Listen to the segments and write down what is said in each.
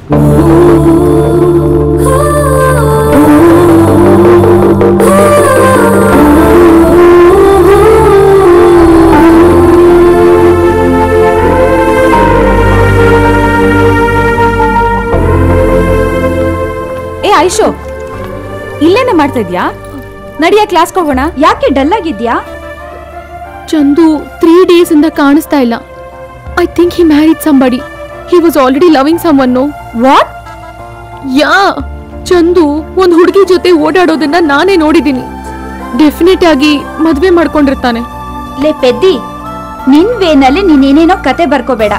ಐಶು, ಇಲ್ಲೇನೆ ಮಾಡ್ತಾ ಇದ್ಯಾ? ನಡಿಯ ಕ್ಲಾಸ್ಗೆ ಹೋಗೋಣ. ಯಾಕೆ ಡಲ್ ಆಗಿದ್ಯಾ? ಚಂದು 3 days ಇಂದ ಕಾಣಿಸ್ತಾ ಇಲ್ಲ. I think he married somebody. He was already loving someone. No what? Yeah, Chandu ಒಂದ್ ಹುಡುಗಿ ಜೊತೆ ಓಡಾಡೋದನ್ನ ನಾನೇ ನೋಡಿದೀನಿ. ಡೆಫಿನೆಟ್ ಆಗಿ ಮದ್ವೆ ಮಾಡ್ಕೊಂಡಿರ್ತಾನೆ. ಲೇ ಪೆದ್ದಿ, ನಿನ್ ವೇನಲ್ಲಿ ನೀನೇನೇನೋ ಕತೆ ಬರ್ಕೋಬೇಡ.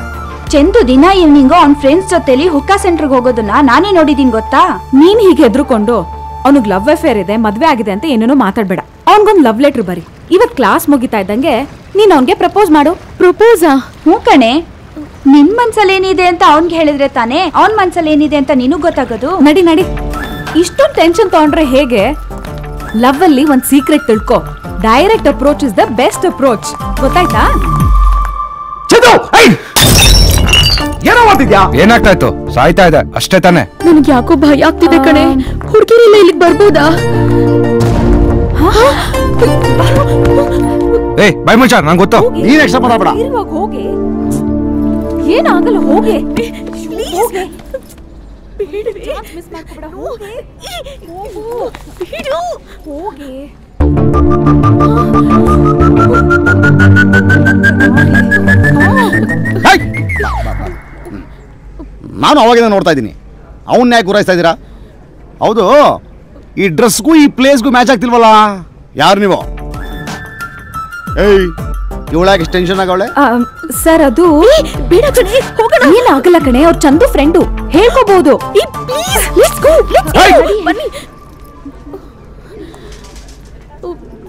ಚಂದು ದಿನ ಈವ್ನಿಂಗ್ ಅವ್ನ ಫ್ರೆಂಡ್ಸ್ ಜೊತೆಲಿ ಹುಕ್ಕಾ ಸೆಂಟರ್ಗೆ ಹೋಗೋದನ್ನ ನಾನೇ ನೋಡಿದೀನಿ ಗೊತ್ತಾ. ನೀನ್ ಹೀಗೆ ಹೆದ್ರುಕೊಂಡು ಅವನಿಗೆ ಲವ್ ಅಫೇರ್ ಇದೆ, ಮದ್ವೆ ಆಗಿದೆ ಅಂತ ಏನೇನೋ ಮಾತಾಡ್ಬೇಡ. ಅವನ್ಗೊಂದ್ ಲವ್ ಲೆಟರ್ ಬರಿ. ಇವತ್ ಕ್ಲಾಸ್ ಮುಗಿತಾ ಇದ್ದಂಗೆ ನೀನ್ ಅವನ್ಗೆ ಪ್ರಪೋಸ್ ಮಾಡು. ಪ್ರಪೋಸಾ? ಹ್ಞೂ ಕಣೆ. ನಿನ್ ಮನ್ಸಲ್ಲಿ ಏನಿದೆ ಅಂತ ಅವನ್ಗೆ ಹೇಳಿದ್ರೆ ತಾನೇ ಅವನ್ ಮನ್ಸಲ್ಲಿ ಏನಿದೆ ಅಂತ ನಿನಗ್ ಗೊತ್ತಾಗೋದು. ನಡಿ ನಡಿ, ಇಷ್ಟೊಂದು ಟೆನ್ಷನ್ ತಗೊಂಡ್ರೆ ಹೇಗೆ? ಲವ್ ಅಲ್ಲಿ ಒಂದ್ ಸೀಕ್ರೆಟ್ ತಿಳ್ಕೊ. Direct approach is the best approach. ಗೊತ್ತಾಯ್ತಾ? ಏನೋ ಮಾಡ್ತಿದ್ಯಾ? ಏನಾಗ್ತಾ ಇತ್ತು? ಸಾಯ್ತಾ ಇದೆ ಅಷ್ಟೇ ತಾನೆ? ನನಗೆ ಯಾಕೋ ಭಯ ಆಗ್ತಿದೆ ಕಣೆ. ಹುಡುಗಿರೆಲ್ಲ ಇಲ್ಲಿಗೆ ಬರ್ಬೋದಾ? ಏ ಬೈ ಮುಚ್ಚ, ನಂಗೆ ಗೊತ್ತು. ನೀನ್ ಎಕ್ಸ್ಟ್ರಾ ಮಾಡಬೇಡ. ಹೋಗಿ, ಏನಾಗಲ್ಲ, ಹೋಗಿ ನಾನು ಅವಾಗಿಂದ ನೋಡ್ತಾ ಇದ್ದೀನಿ. ಅವನ್ನ ಯಾಕೆ ಗುರಾಯಿಸ್ತಾ ಇದ್ದೀರಾ? ಹೌದು, ಈ ಡ್ರೆಸ್ಗೂ ಈ ಪ್ಲೇಸ್ಗೂ ಮ್ಯಾಚ್ ಆಗ್ತಿಲ್ವಲ್ಲ? ಯಾರು ನೀವು? ಏಯ್, ಇವಳಾಗ ಎಷ್ಟು ಟೆನ್ಷನ್ ಆಗವಳೆ? ಸರ್, ಅದು ಬೇಡ ಕಣೆ, ಹೋಗೋಣ. ಏನಾಗಲ್ಲ ಕಣೆ, ಅವ್ರ ಚಂದು ಫ್ರೆಂಡು, ಹೇಳ್ಕೋಬಹುದು.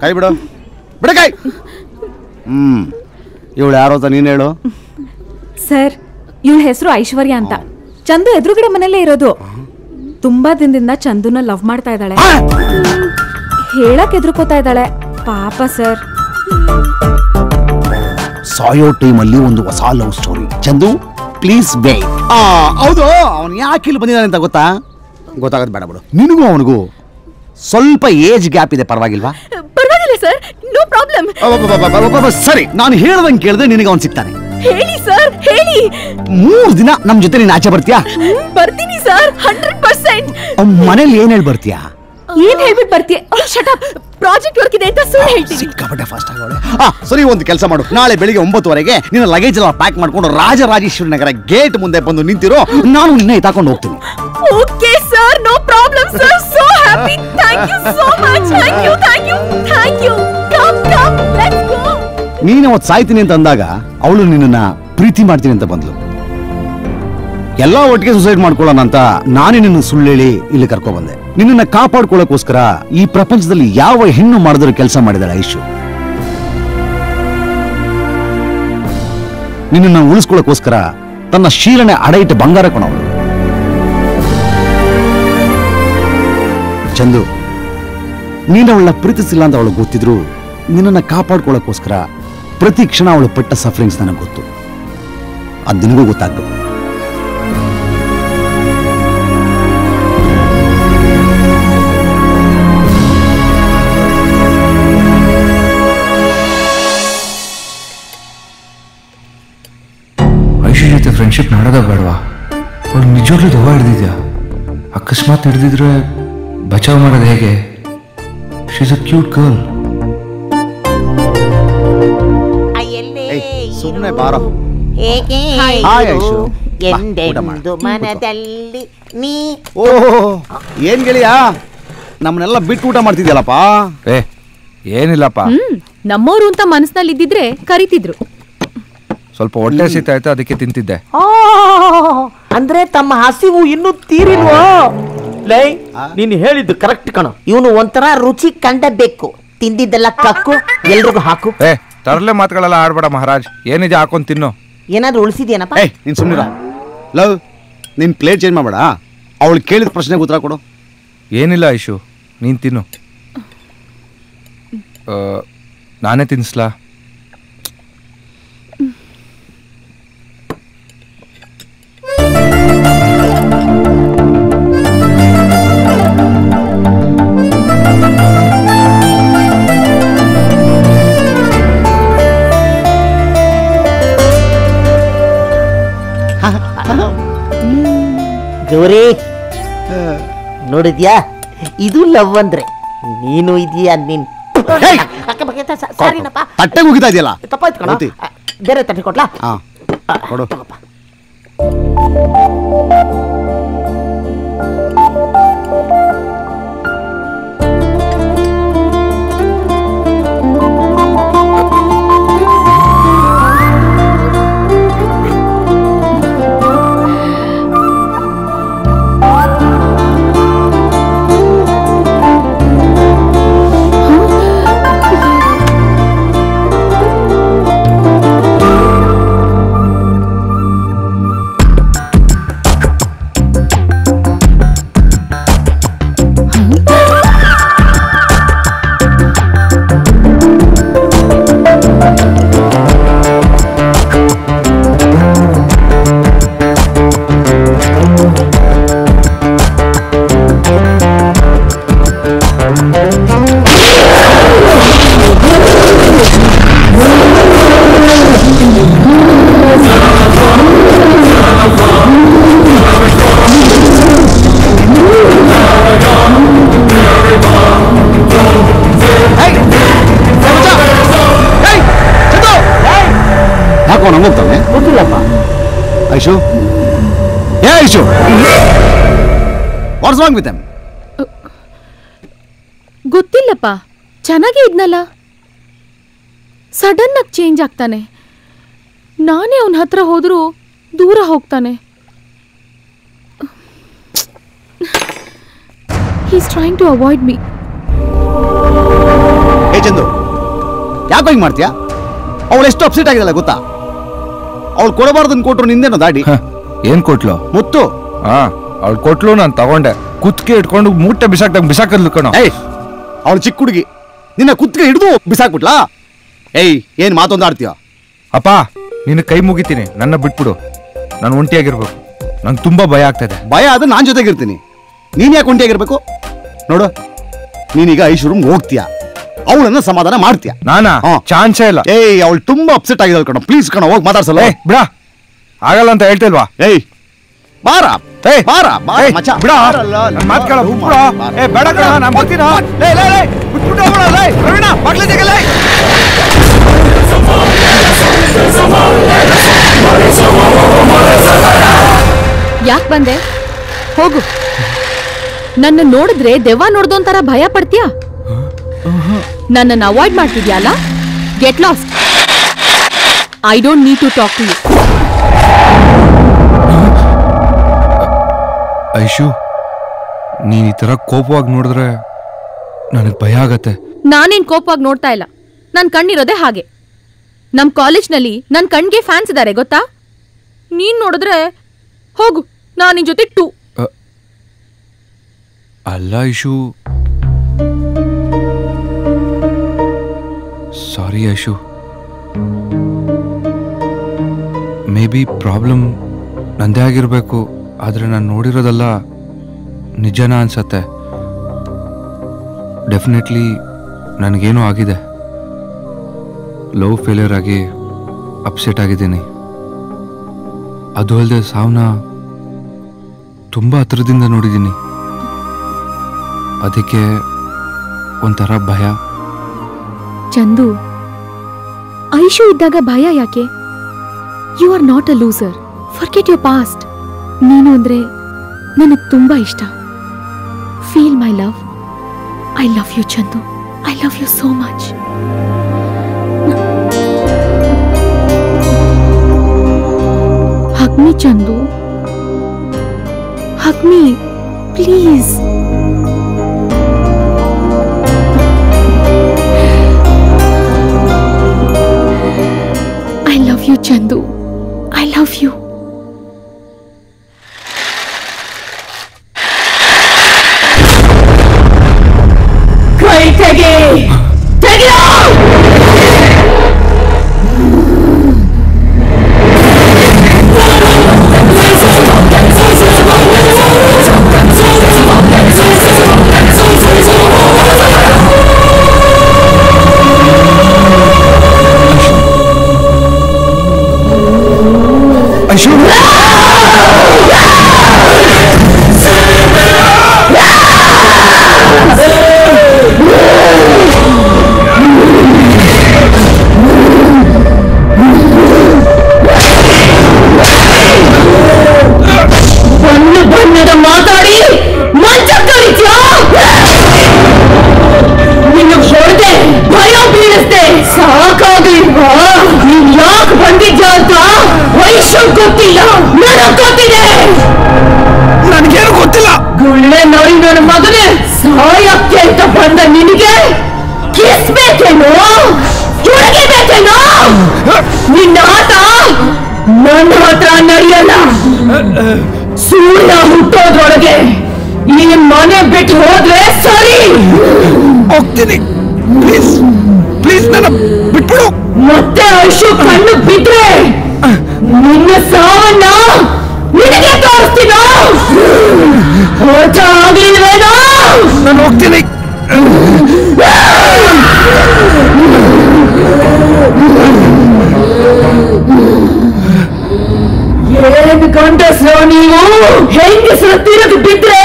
ಕೈ ಬಿಡು, ಬಿಡ ಕೈ. ಇವಳು ಯಾರೋ ಅಂತ ನೀನ್ ಹೇಳು. ಸರ್, ಇವಳ ಹೆಸರು ಐಶ್ವರ್ಯ ಅಂತ. ಚಂದು ಎದುರುಗಡೆ ಮನೆಯಲ್ಲೇ ಇರೋದು. ತುಂಬಾ ದಿನದಿಂದ ಚಂದುನ ಲವ್ ಮಾಡ್ತಾ ಇದ್ದಾಳೆ. ಹೇಳಕ್ ಎದುರ್ಕೋತಾ ಇದ್ದಾಳೆ ಪಾಪ ಸರ್. ಸಾಯೋ ಟೈಮಲ್ಲಿ ಒಂದು ಹೊಸ ಲವ್ ಸ್ಟೋರಿ. ಚಂದು ಪ್ಲೀಸ್ ಬೇ. ಹೌದು, ಅವನು ಯಾಕೆ ಇಲ್ಲಿ ಬಂದಿದ್ದಾನೆ ಅಂತ ಗೊತ್ತಾಗೋದು ಬೇಡ ಬಿಡು. ನಿನಗೂ ಅವನಿಗೂ ಸ್ವಲ್ಪ ಏಜ್ ಗ್ಯಾಪ್ ಇದೆ, ಪರವಾಗಿಲ್ವಾ? ಪರವಾಗಿಲ್ಲ ಸರ್, ನೋ ಪ್ರಾಬ್ಲಮ್. ಸರಿ, ನಾನು ಹೇಳ್ದಂಗೆ ಕೇಳಿದ್ರೆ ನಿನಗೆ ಅವನು ಸಿಗ್ತಾನೆ. ಹೇಳಿ ಸರ್, ಹೇಳಿ. 3 ದಿನ ನಮ್ ಜೊತೆ ನೀನ್ ಆಚೆ ಬರ್ತೀಯಾ? ಬರ್ತೀನಿ ಸರ್, 100%. ಮನೇಲಿ ಏನ್ ಹೇಳಿ ಬರ್ತೀಯಾ? ಏನ್ ಹೇಳ್ಬಿಟ್ಟು ಬರ್ತೀಯ? Shut up. ಪ್ರಾಜೆಕ್ಟ್ ವರ್ಕ್ ಇದೆ ಅಂತ ಸುಳ್ಳು ಹೇಳ್ತೀನಿ. ಸಿಕ್ಕಾಪಟ್ಟೆ ಫಾಸ್ಟ್ ಆಗೋಳೆ. ಸರಿ, ಒಂದು ಕೆಲಸ ಮಾಡು. ನಾಳೆ ಬೆಳಿಗ್ಗೆ 9:30ಗೆ ನಿನ್ನ ಲಗೇಜ್ ಎಲ್ಲ ಪ್ಯಾಕ್ ಮಾಡ್ಕೊಂಡು ರಾಜರಾಜೇಶ್ವರಿ ನಗರ ಗೇಟ್ ಮುಂದೆ ಬಂದು ನಿಂತಿರೋ. ನಾನು ನಿನ್ನೆ ಎತ್ತಾಕೊಂಡು ಹೋಗ್ತೀನಿ. Okay sir, no problem sir. So happy. Thank you so much. Thank you, thank you, thank you. Come come, let's go. ನೀನು ಅವತ್ತು ಸಾಯ್ತೀನಿ ಅಂತ ಅಂದಾಗ ಅವಳು ನಿನ್ನನ್ನ ಪ್ರೀತಿ ಮಾಡ್ತೀನಿ ಅಂತ ಬಂದ್ಲು. ಎಲ್ಲ ಒಟ್ಟಿಗೆ ಸುಸೈಡ್ ಮಾಡ್ಕೊಳ್ಳೋಣ ಅಂತ ನಾನೇ ನಿನ್ನ ಸುಳ್ಳು ಹೇಳಿ ಇಲ್ಲಿ ಕರ್ಕೊ ಬಂದೆ. ನಿನ್ನನ್ನ ಕಾಪಾಡ್ಕೊಳ್ಳೋಕೋಸ್ಕರ ಈ ಪ್ರಪಂಚದಲ್ಲಿ ಯಾವ ಹೆಣ್ಣು ಮಾಡಿದ್ರು ಕೆಲಸ ಮಾಡಿದಾಳೆ ಐಶು. ನಿನ್ನನ್ನ ಉಳಿಸ್ಕೊಳ್ಳೋಕೋಸ್ಕರ ತನ್ನ ಶೀಲನೆ ಅಡ ಇಟ್ಟು ಬಂಗಾರ ಕೊಣವಳು. ಚಂದು, ನೀನು ಅವಳನ್ನ ಪ್ರೀತಿಸಿಲ್ಲ ಅಂತ ಅವಳು ಗೊತ್ತಿದ್ರು ನಿನ್ನನ್ನ ಕಾಪಾಡ್ಕೊಳ್ಳೋಕೋಸ್ಕರ ಪ್ರತಿ ಕ್ಷಣ ಅವಳು ಪಟ್ಟ ಸಫರಿಂಗ್ಸ್ ನನಗೆ ಗೊತ್ತು. ಅದು ನಿನಗೂ ಗೊತ್ತಾಗ್ಬೇಕು. ಐಶು ಜೊತೆ ಫ್ರೆಂಡ್ಶಿಪ್ ಮಾಡೋದ ಬೇಡವಾ? ಅವಳು ನಿಜವಾಗ್ಲೂ ದೆವ್ವ ಹಿಡ್ದಿದ್ಯಾ? ಅಕಸ್ಮಾತ್ ಹಿಡ್ದಿದ್ರೆ ಬಚಾವ್ ಮಾಡೋದು ಹೇಗೆ? She is a cute girl. ಸುಮ್ಮನೆ ಬಾರೋ. ಹೇಗೆ ಎಂದೆಂದು ಮನದಲ್ಲಿ ನೀ. ಓಹೋ, ಏನ್ ಗೆಳೆಯ, ನಮ್ಮನ್ನೆಲ್ಲ ಬಿಟ್ಟು ಊಟ ಮಾಡ್ತಿದ್ಯಲ್ಲಪ್ಪ? ಏನಿಲ್ಲಪ್ಪ, ನಮ್ಮೋರು ಅಂತ ಮನಸ್ಸಿನಲ್ಲಿ ಇದ್ದಿದ್ರೆ ಕರಿತಿದ್ರು. ಸ್ವಲ್ಪ ಹೊಟ್ಟೆ ಸಿಗ್ತಾಯ್ತು, ಅದಕ್ಕೆ ತಿಂತಿದ್ದೆ. ಅಂದ್ರೆ ತಮ್ಮ ಹಸಿವು ಇನ್ನೂ ತೀರಿಲ್ವೋ? ಲೈ, ನೀನು ಹೇಳಿದ್ದು ಕರೆಕ್ಟ್ ಕಣ. ಇವನು ಒಂಥರ ರುಚಿ ಕಂಡಬೇಕು. ತಿಂದಿದ್ದೆಲ್ಲ ಕಕ್ಕು, ಎಲ್ರಿಗೂ ಹಾಕು. ತರಲೆ ಮಾತುಗಳೆಲ್ಲ ಆಡ್ಬೇಡ ಮಹಾರಾಜ್. ಏನಿದೆ ಹಾಕೊಂಡ್ ತಿನ್ನು. ಏನಾದ್ರು ಉಳಿಸಿದ್ಯೇನಪ್ಪ? ನೀನ್ ಸುಮ್ಮನಿರ. ಲವ್, ನಿನ್ ಪ್ಲೇಟ್ ಚೇಂಜ್ ಮಾಡಬೇಡ. ಅವಳು ಕೇಳಿದ ಪ್ರಶ್ನೆಗೆ ಉತ್ತರ ಕೊಡು. ಏನಿಲ್ಲ ಐಶು, ನೀನ್ ತಿನ್ನು. ನಾನೇ ತಿನ್ಸ್ಲಾ? ಗೌರಿ ನೋಡಿದ್ಯಾ, ಇದು ಲವ್ ಅಂದ್ರೆ. ನೀನು ಇದೆಯಾ ನಿನ್ ಸಾರಿನಪ್ಪ, ತಟ್ಟೆಗೆ ಹೋಗಿತಾ ಇದೆಯಲ್ಲ. ತಪ್ಪಾಯ್ತು ಕಣ. ಹೋತಿ. ಬೇರೆ ತಟ್ಟೆ ಕೊಡ್ಲಾ? ಹಾ ಕೊಡು. ತಗೋಪ್ಪ. ಹೋಗ್ತಾನೆ ಗೊತ್ತಿಲ್ಲಪ್ಪ. ಐಶು, ಏ Aishu, what's wrong with him? ಗೊತ್ತಿಲ್ಲಪ್ಪ, ಚೆನ್ನಾಗೇ ಇದ್ನಲ್ಲ. ಸಡನ್ ಆಗಿ ಚೇಂಜ್ ಆಗ್ತಾನೆ. ನಾನೇ ಅವನ ಹತ್ರ ಹೋದ್ರೂ ದೂರ ಹೋಗ್ತಾನೆ. He's trying to avoid me. ಏ ಚಂದು, ಯಾಕೆ ಹಿಂಗೆ ಮಾಡ್ತೀಯಾ? ಅವಳು ಎಷ್ಟು ಅಪ್ಸೆಟ್ ಆಗಿದಲ್ಲ ಗೊತ್ತಾ? ಅವಳು ಕೊಡಬಾರ್ದನ್ ಕೊಟ್ರು ನಿಂದೇನೋ ದಾಡಿ. ಏನ್ ಕೊಟ್ಲು? ಮುತ್ತು. ಹಾ, ಅವಳು ಕೊಟ್ಲು, ನಾನು ತಗೊಂಡೆ. ಕುತ್ತಿಗೆ ಇಟ್ಕೊಂಡು ಮೂಟೆ ಬಿಸಾಕದ್ಲು ಕಣೋ. ಏಯ್, ಅವಳು ಚಿಕ್ಕ ಹುಡುಗಿ, ನಿನ್ನ ಕುತ್ತಿಗೆ ಹಿಡಿದು ಬಿಸಾಕ್ಬಿಟ್ಲಾ? ಏಯ್, ಏನ್ ಮಾತೊಂದಾಡ್ತೀಯ? ಅಪ್ಪ, ನಿನ್ನ ಕೈ ಮುಗಿತೀನಿ, ನನ್ನ ಬಿಟ್ಬಿಡು. ನಾನು ಒಂಟಿಯಾಗಿರ್ಬೇಕು. ನಂಗೆ ತುಂಬಾ ಭಯ ಆಗ್ತದೆ. ಭಯ ಆದ್ರೆ ನಾನ್ ಜೊತೆಗಿರ್ತೀನಿ. ನೀನ್ ಯಾಕೆ ಒಂಟಿಯಾಗಿರ್ಬೇಕು? ನೋಡು, ನೀನೀಗ ಐಶು ರೂಮ್ ಹೋಗ್ತೀಯ, ಅವಳನ್ನ ಸಮಾಧಾನ ಮಾಡ್ತೀಯ. ನಾನಾ? ಚಾನ್ಸೇ ಇಲ್ಲ. ಏಯ್, ಅವಳು ತುಂಬಾ ಅಪ್ಸೆಟ್ ಆಗಿದ್ದಾಳೆ ಕಣ. ಪ್ಲೀಸ್ ಕಣ, ಹೋಗಿ ಮಾತಾಡ್ಸಲ್ಲ. ಬಿಡ, ಆಗಲ್ಲ ಅಂತ ಹೇಳ್ತಿಲ್ವಾ? ಏಯ್, ಬಾರ, ಏಯ್ ಬಾರ, ಮಚ್ಚ ಬಿಡ, ಬಾರಲ್ಲ, ನನ್ನ ಮಾತು ಕೇಳ. ಬಿಟ್ಬಿಡ. ಏ ಬೇಡ ಕಣ, ನಾನು ಬರ್ತೀನ. ಲೇ ಲೇ ಲೇ, ಬಿಟ್ಬಿಟ್ಟು ಹೋಗ್ಬಿಡ. ಲೇ ಪ್ರವೀಣ, ಬಾಗ್ಲು ತೆಗೆ. ಲೇ ಯಾಕೆ ಬಂದೆ? ಹೋಗು. ನನ್ನ ನೋಡಿದ್ರೆ ದೆವ್ವ ನೋಡ್ದೋಂತರ ಭಯ ಪಡ್ತೀಯಾ? ನನ್ನನ್ನು ಅವಾಯ್ಡ್ ಮಾಡ್ತಿದ್ಯಲ್ಲ? Get lost. I don't need to talk to you. Aishu, ನೀನ್ ಈ ತರ ಕೋಪವಾಗಿ ನೋಡಿದ್ರೆ ನನಗೆ ಭಯ ಆಗತ್ತೆ. ನಾನೇನ್ ಕೋಪವಾಗಿ ನೋಡ್ತಾ ಇಲ್ಲ. ನನ್ನ ಕಣ್ಣಿರೋದೆ ಹಾಗೆ. ನಮ್ ಕಾಲೇಜ್ನಲ್ಲಿ ನನ್ನ ಕಣ್ಗೆ ಫ್ಯಾನ್ಸ್ ಇದ್ದಾರೆ ಗೊತ್ತಾ? ನೀನ್ ನೋಡಿದ್ರೆ ಹೋಗು, ನಾನು ನಿನ್ ಜೊತೆ ಟೂ. ಅಲ್ಲ ಐಶು, ಸಾರಿ ಐಶು. ಮೇ ಬಿ ಪ್ರಾಬ್ಲಮ್ ನಂದೇ ಆಗಿರಬೇಕು. ಆದರೆ ನಾನು ನೋಡಿರೋದೆಲ್ಲ ನಿಜನ ಅನ್ಸತ್ತೆ. ಡೆಫಿನೆಟ್ಲಿ ನನಗೇನೋ ಆಗಿದೆ. ಲವ್ ಫೇಲಿಯರ್ ಆಗಿ ಅಪ್ಸೆಟ್ ಆಗಿದ್ದೀನಿ. ಅದು ಅಲ್ಲದೆ ಸಾವನ್ನ ತುಂಬ ಹತ್ರದಿಂದ ನೋಡಿದ್ದೀನಿ. ಅದಕ್ಕೆ ಒಂಥರ ಭಯ. ಚಂದು, ಐಶು ಇದ್ದಾಗ ಭಯ ಯಾಕೆ? You are not a loser. Forget your past. ನೀನು ಅಂದ್ರೆ ನನಗೆ ತುಂಬಾ ಇಷ್ಟ. Feel my love. I love you Chandu. I love you so much. Hug me Chandu. Hug me please. I love you, Chandu. I love you. Cry, Tegi! Tegi out! Aishu, ತೆಗಿಬೇಕೇನೋ? ನಿನ್ನ ಆಟ ನನ್ನ ಹತ್ರ ನಡೆಯಲ್ಲ. ಸೂರ್ಯ ಹುಟ್ಟೋದ್ರೊಳಗೆ ಈ ಮನೆ ಬಿಟ್ಟು ಹೋದ್ರೆ ಸರಿ. ಹೋಗ್ತೀನಿ, ಪ್ಲೀಸ್ ಪ್ಲೀಸ್ ನನ್ನ ಬಿಟ್ಬಿಡು. ಮತ್ತೆ ಐಶು ಕಣ್ಣು ಬಿಟ್ರೆ ನಿನ್ನ ಸಾವನ್ನ ನಿನಗೆ ತೋರಿಸ್ತೀನೋ? ಆಗ್ಲಿಲ್ವೇನೋ? ನಾನು ಹೋಗ್ತೀನಿ. ಏನ್ ಗಂಡಸ್ರು ನೀವು? ಹೆಂಗಸರು ತಿರುಗಿ ಬಿದ್ರೆ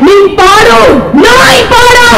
ನಿನ್ ಪಾಡು ನಾಯಿ ಪಾಡು.